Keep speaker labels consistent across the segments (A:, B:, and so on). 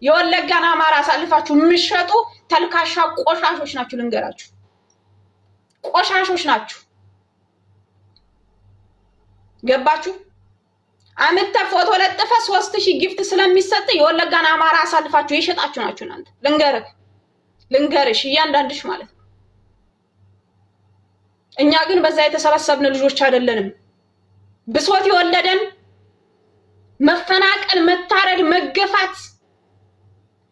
A: የወለጋን አማራ አሳልፋችሁ ምሽጡ ተልካሻ ቆሻሾች ናችሁ ልንገራችሁ ቆሻሾች ናችሁ ገባችሁ አመጣ ፎቶ ለጥፈ 3000 ጊፍት ስለሚሰጥ የወለጋን አማራ አሳልፋችሁ የሸጣችሁ ናችሁ እናንተ ልንገርሽ እያንዳንድሽ ማለት እኛ ግን በዛ የተሰበሰብን ልጆች አይደለንም ብሶት የወለደን መፈናቀል መታረድ መገፋት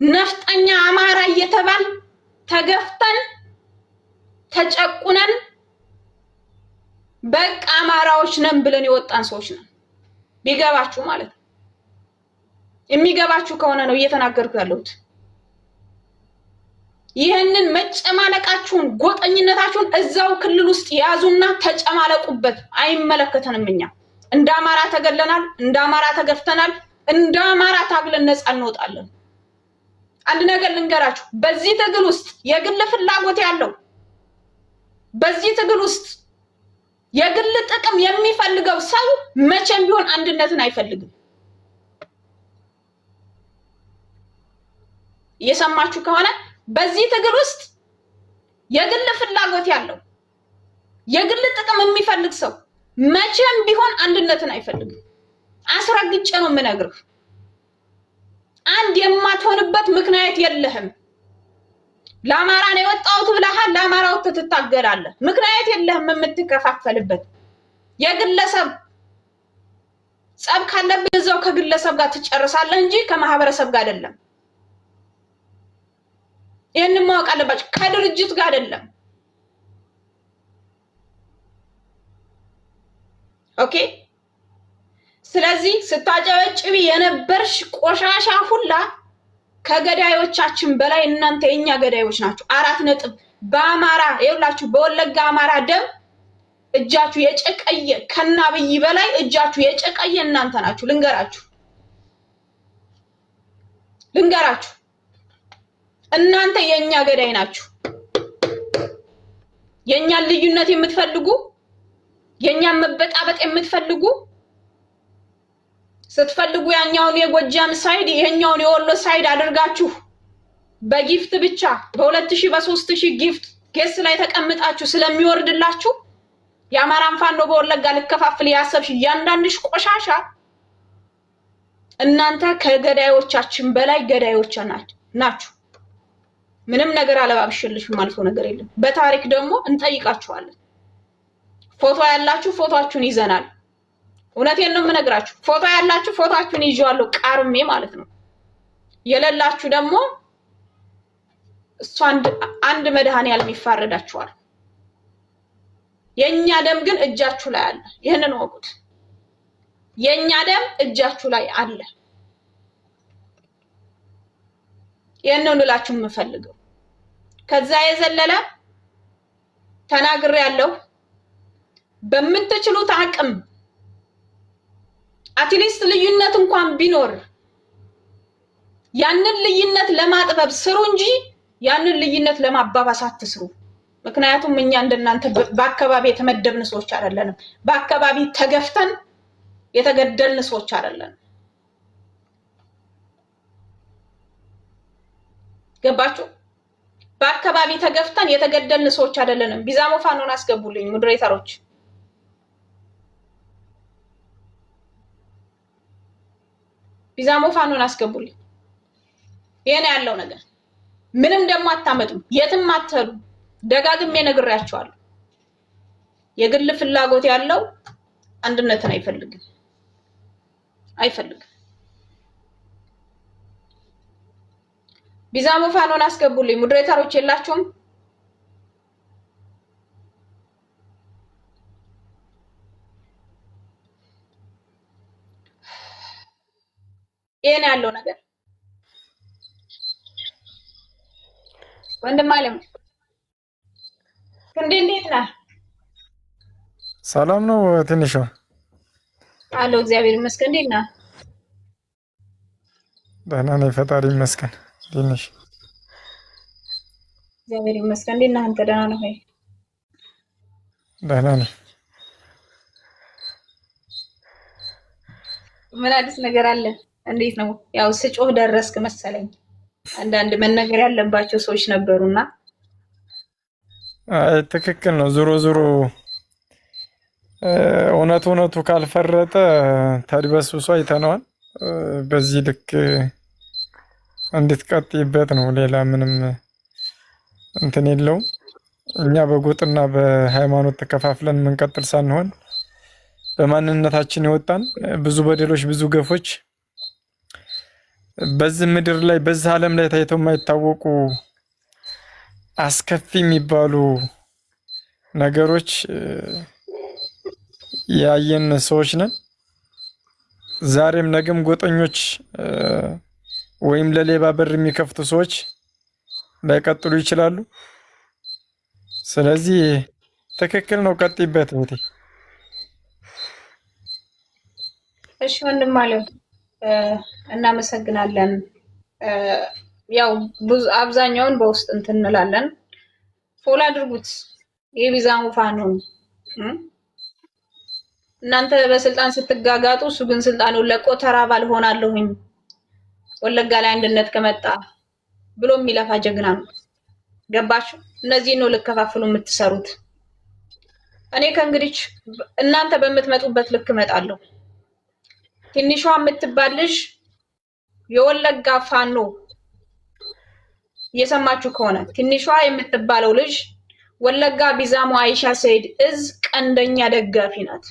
A: ነፍጠኛ አማራ እየተባል ተገፍተን ተጨቁነን በቃ አማራዎች ነን ብለን የወጣን ሰዎች ነን ቢገባችሁ ማለት የሚገባችሁ ከሆነ ነው እየተናገርኩ ያለሁት ይሄንን መጨማለቃችሁን ጎጠኝነታችሁን እዛው ክልል ውስጥ ያዙና ተጨማለቁበት አይመለከተንም እኛ እንደ አማራ ተገለናል እንደ አማራ ተገፍተናል እንደ አማራ ታግለን ነፃ እንወጣለን አንድ ነገር ልንገራችሁ በዚህ ትግል ውስጥ የግል ፍላጎት ያለው በዚህ ትግል ውስጥ የግል ጥቅም የሚፈልገው ሰው መቼም ቢሆን አንድነትን አይፈልግም እየሰማችሁ ከሆነ በዚህ ትግል ውስጥ የግል ፍላጎት ያለው የግል ጥቅም የሚፈልግ ሰው መቼም ቢሆን አንድነትን አይፈልግም አስረግጬ ነው የምነግርህ አንድ የማትሆንበት ምክንያት የለህም ለአማራ ነው የወጣሁት ብለሃል ለአማራው ትታገላለህ ምክንያት የለህም የምትከፋፈልበት የግለሰብ ጸብ ካለብህ እዛው ከግለሰብ ጋር ትጨርሳለህ እንጂ ከማህበረሰብ ጋር አይደለም ይሄንን ማወቅ አለባችሁ ከድርጅት ጋር አይደለም ኦኬ ስለዚህ ስታጨበጭቢ የነበርሽ ቆሻሻ ሁላ ከገዳዮቻችን በላይ እናንተ የኛ ገዳዮች ናችሁ 4 ነጥብ በአማራ ይውላችሁ በወለጋ አማራ ደም እጃችሁ የጨቀየ ከናብይ በላይ እጃችሁ የጨቀየ እናንተ ናችሁ ልንገራችሁ እናንተ የኛ ገዳይ ናችሁ የኛን ልዩነት የምትፈልጉ የኛን መበጣበጥ የምትፈልጉ ስትፈልጉ ያኛውን የጎጃም ሳይድ ይሄኛውን የወሎ ሳይድ አድርጋችሁ በጊፍት ብቻ በ2000 በ3000 ጊፍት ኬስ ላይ ተቀምጣችሁ ስለሚወርድላችሁ የአማራን ፋኖ በወለጋ ልከፋፍል ያሰብሽ ያንዳንድሽ ቆሻሻ እናንተ ከገዳዮቻችን በላይ ገዳዮች ናችሁ ምንም ነገር አለባብሽልሽ ማልፎ ነገር የለም በታሪክ ደግሞ እንጠይቃችኋለን ፎቶ ያላችሁ ፎቶአችሁን ይዘናል እውነቴን ነው የምነግራችሁ ፎቶ ያላችሁ ፎቶአችሁን ይዤዋለሁ ቃርሜ ማለት ነው የሌላችሁ ደግሞ እሱ አንድ መድኃኒዓለም ይፋረዳችኋል የኛ ደም ግን እጃችሁ ላይ አለ ይሄንን ወቁት የኛ ደም እጃችሁ ላይ አለ ይሄንን ልላችሁ የምፈልገው ከዛ የዘለለ ተናግሬያለሁ በምትችሉት አቅም አትሊስት ልዩነት እንኳን ቢኖር ያንን ልዩነት ለማጥበብ ስሩ እንጂ ያንን ልዩነት ለማባባስ አትስሩ ምክንያቱም እኛ እንደናንተ በአካባቢ የተመደብን ሰዎች አይደለንም በአካባቢ ተገፍተን የተገደልን ሰዎች አይደለንም ገባችሁ በአካባቢ ተገፍተን የተገደልን ሰዎች አይደለንም ቢዛሞ ፋኖን አስገቡልኝ ሞዴሬተሮች ቢዛሞ ፋኖን አስገቡልኝ የኔ ያለው ነገር ምንም ደሞ አታመጡም የትም አትሄዱ ደጋግሜ ነግሬያችኋለሁ የግል ፍላጎት ያለው አንድነትን አይፈልግም ቢዛሞ ፋኖን አስገቡልኝ ሞዴሬተሮች የላችሁም የኔ ያለው ነገር ወንድም አለም እንዴት ነህ
B: ሰላም ነው ትንሽ
A: አሎ እግዚአብሔር ይመስገን እንዴት ነህ
B: ደህና ነኝ ፈጣሪ ይመስገን ትንሽ
A: እግዚአብሔር ይመስገን እንዴት ነህ አንተ ደህና ነህ ወይ
B: ደህና ነኝ
A: ምን አዲስ ነገር አለ እንዴት ነው? ያው ስጮህ ደረስክ መሰለኝ። አንዳንድ መነገር ያለባቸው ሰዎች ነበሩና
B: ትክክል ነው። ዞሮ ዞሮ እውነቱ ካልፈረጠ ተድበስብሶ አይተነዋል። በዚህ ልክ እንድትቀጥይበት ነው። ሌላ ምንም እንትን የለውም። እኛ በጎጥና በሃይማኖት ተከፋፍለን የምንቀጥል ሳንሆን በማንነታችን የወጣን ብዙ በደሎች፣ ብዙ ገፎች በዚህ ምድር ላይ በዚህ ዓለም ላይ ታይተው የማይታወቁ አስከፊ የሚባሉ ነገሮች ያየን ሰዎች ነን። ዛሬም ነገም ጎጠኞች ወይም ለሌባ በር የሚከፍቱ ሰዎች ላይቀጥሉ ይችላሉ። ስለዚህ ትክክል ነው፣ ቀጥይበት እህቴ።
A: እሺ ወንድም አለው እናመሰግናለን። ያው ብዙ አብዛኛውን በውስጥ እንትን እንላለን። ፎሎ አድርጉት። የቢዛሙ ፋኖ እናንተ በስልጣን ስትጋጋጡ እሱ ግን ስልጣኑን ለቆ ተራ ባል ሆናለሁኝ ወለጋ ላይ አንድነት ከመጣ ብሎ የሚለፋ ጀግና ነው። ገባችሁ? እነዚህ ነው ልከፋፍሉ የምትሰሩት። እኔ ከእንግዲህ እናንተ በምትመጡበት ልክ እመጣለሁ። ትንሿ የምትባልሽ የወለጋ ፋኖ እየሰማችሁ ከሆነ ትንሿ የምትባለው ልጅ ወለጋ ቢዛሙ አይሻ ሰይድ እዝ ቀንደኛ ደጋፊ ናት።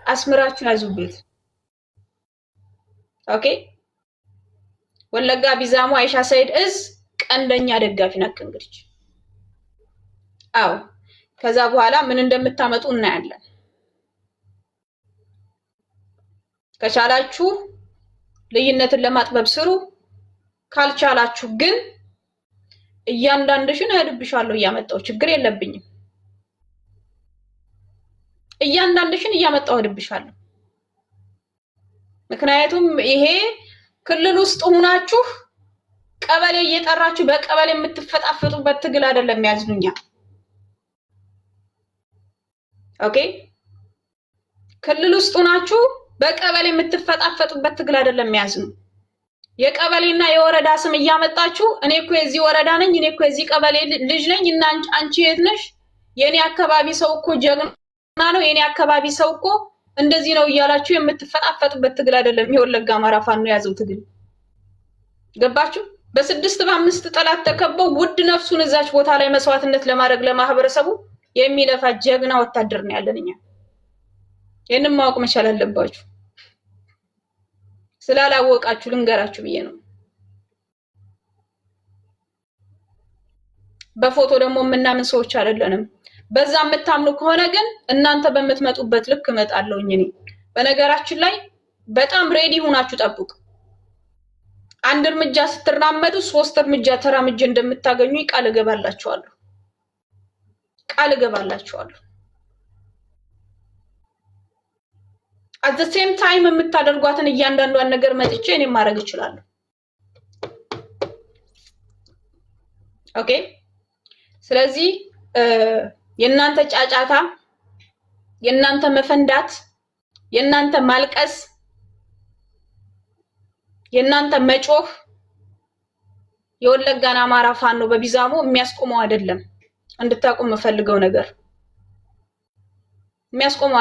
A: አስምራችሁ ያዙበት። ኦኬ። ወለጋ ቢዛሙ አይሻ ሰይድ እዝ ቀንደኛ ደጋፊ ናት። እንግዲህ አዎ፣ ከዛ በኋላ ምን እንደምታመጡ እናያለን። ከቻላችሁ ልዩነትን ለማጥበብ ስሩ። ካልቻላችሁ ግን እያንዳንድሽን እሄድብሻለሁ እያመጣው ችግር የለብኝም። እያንዳንድሽን እያመጣው እሄድብሻለሁ። ምክንያቱም ይሄ ክልል ውስጥ ሆናችሁ ቀበሌ እየጠራችሁ በቀበሌ የምትፈጣፈጡበት ትግል አይደለም። ያዝኑኛ። ኦኬ። ክልል ውስጥ ሆናችሁ በቀበሌ የምትፈጣፈጡበት ትግል አይደለም። ያዝኑ። የቀበሌና የወረዳ ስም እያመጣችሁ እኔ እኮ የዚህ ወረዳ ነኝ፣ እኔ እኮ የዚህ ቀበሌ ልጅ ነኝ እና አንቺ የት ነሽ? የኔ አካባቢ ሰው እኮ ጀግና ነው፣ የኔ አካባቢ ሰው እኮ እንደዚህ ነው እያላችሁ የምትፈጣፈጡበት ትግል አይደለም። የወለጋ አማራ ፋኖ ያዘው ትግል። ገባችሁ? በስድስት በአምስት ጠላት ተከበው ውድ ነፍሱን እዛች ቦታ ላይ መስዋዕትነት ለማድረግ ለማህበረሰቡ የሚለፋ ጀግና ወታደር ነው ያለን እኛ። ይሄንን ማወቅ መቻል አለባችሁ። ስላላወቃችሁ ልንገራችሁ ብዬ ነው። በፎቶ ደግሞ የምናምን ሰዎች አይደለንም። በዛ የምታምኑ ከሆነ ግን እናንተ በምትመጡበት ልክ እመጣለሁኝ እኔ። በነገራችን ላይ በጣም ሬዲ ሆናችሁ ጠብቁ። አንድ እርምጃ ስትራመዱ 3 እርምጃ ተራምጄ እንደምታገኙ ቃል እገባላችኋለሁ። ቃል እገባላችኋለሁ። at the same time የምታደርጓትን እያንዳንዷን ነገር መጥቼ እኔ ማድረግ እችላለሁ። ኦኬ። ስለዚህ የእናንተ ጫጫታ፣ የእናንተ መፈንዳት፣ የእናንተ ማልቀስ፣ የእናንተ መጮህ የወለጋን አማራ ፋኖ በቢዛሙ የሚያስቆመው አይደለም። እንድታቁ የምፈልገው ነገር የሚያስቆመው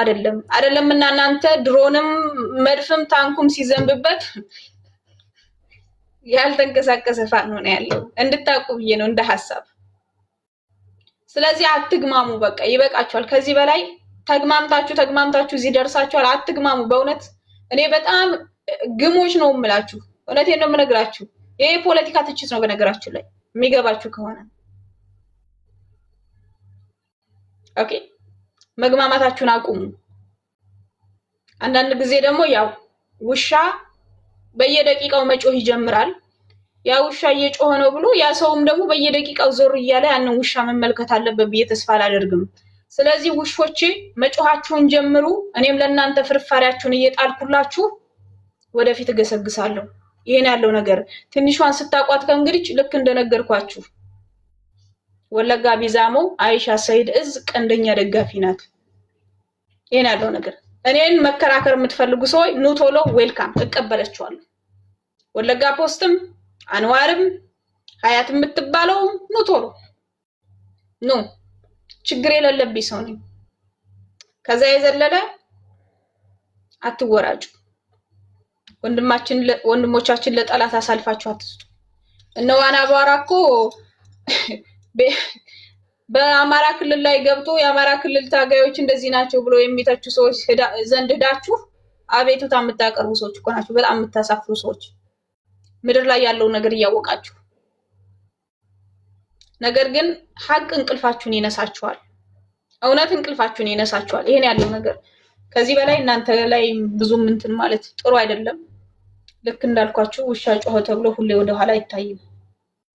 A: አይደለም እና እናንተ ድሮንም መድፍም ታንኩም ሲዘንብበት ያልተንቀሳቀሰ ፋኖ ነው ያለው። እንድታቁ ብዬ ነው እንደ ሐሳብ። ስለዚህ አትግማሙ፣ በቃ ይበቃችኋል። ከዚህ በላይ ተግማምታችሁ እዚህ ደርሳችኋል። አትግማሙ። በእውነት እኔ በጣም ግሞች ነው የምላችሁ። እውነቴን ነው የምነግራችሁ። ይሄ ፖለቲካ ትችት ነው በነገራችሁ ላይ የሚገባችሁ ከሆነ ኦኬ። መግማማታችሁን አቁሙ። አንዳንድ ጊዜ ደግሞ ያው ውሻ በየደቂቃው መጮህ ይጀምራል። ያ ውሻ እየጮኸ ነው ብሎ ያ ሰውም ደግሞ በየደቂቃው ዞር እያለ ያንን ውሻ መመልከት አለበት ብዬ ተስፋ አላደርግም። ስለዚህ ውሾቼ መጮሃችሁን ጀምሩ። እኔም ለእናንተ ፍርፋሪያችሁን እየጣልኩላችሁ ወደፊት እገሰግሳለሁ። ይሄን ያለው ነገር ትንሿን ስታቋት ከእንግዲህ ልክ እንደነገርኳችሁ ወለጋ ቢዛሞ አይሻ ሰይድ እዝ ቀንደኛ ደጋፊ ናት። ይሄን ያለው ነገር እኔን መከራከር የምትፈልጉ ሰዎች ኑ ቶሎ ዌልካም እቀበላችኋለሁ። ወለጋ ፖስትም አንዋርም ሀያት የምትባለው ኑ ቶሎ ኑ ችግር የሌለብኝ ሰው ነኝ። ከዛ የዘለለ አትወራጩ። ወንድሞቻችን ለጠላት አሳልፋችሁ አትስጡ። እነዋና አቧራኮ በአማራ ክልል ላይ ገብቶ የአማራ ክልል ታጋዮች እንደዚህ ናቸው ብሎ የሚተቹ ሰዎች ዘንድ ሄዳችሁ አቤቱታ የምታቀርቡ ሰዎች እኮ ናችሁ። በጣም የምታሳፍሩ ሰዎች፣ ምድር ላይ ያለው ነገር እያወቃችሁ ነገር ግን ሀቅ እንቅልፋችሁን ይነሳችኋል። እውነት እንቅልፋችሁን ይነሳችኋል። ይሄን ያለው ነገር ከዚህ በላይ እናንተ ላይ ብዙም እንትን ማለት ጥሩ አይደለም። ልክ እንዳልኳችሁ ውሻ ጮኸ ተብሎ ሁሌ ወደ ኋላ አይታይም።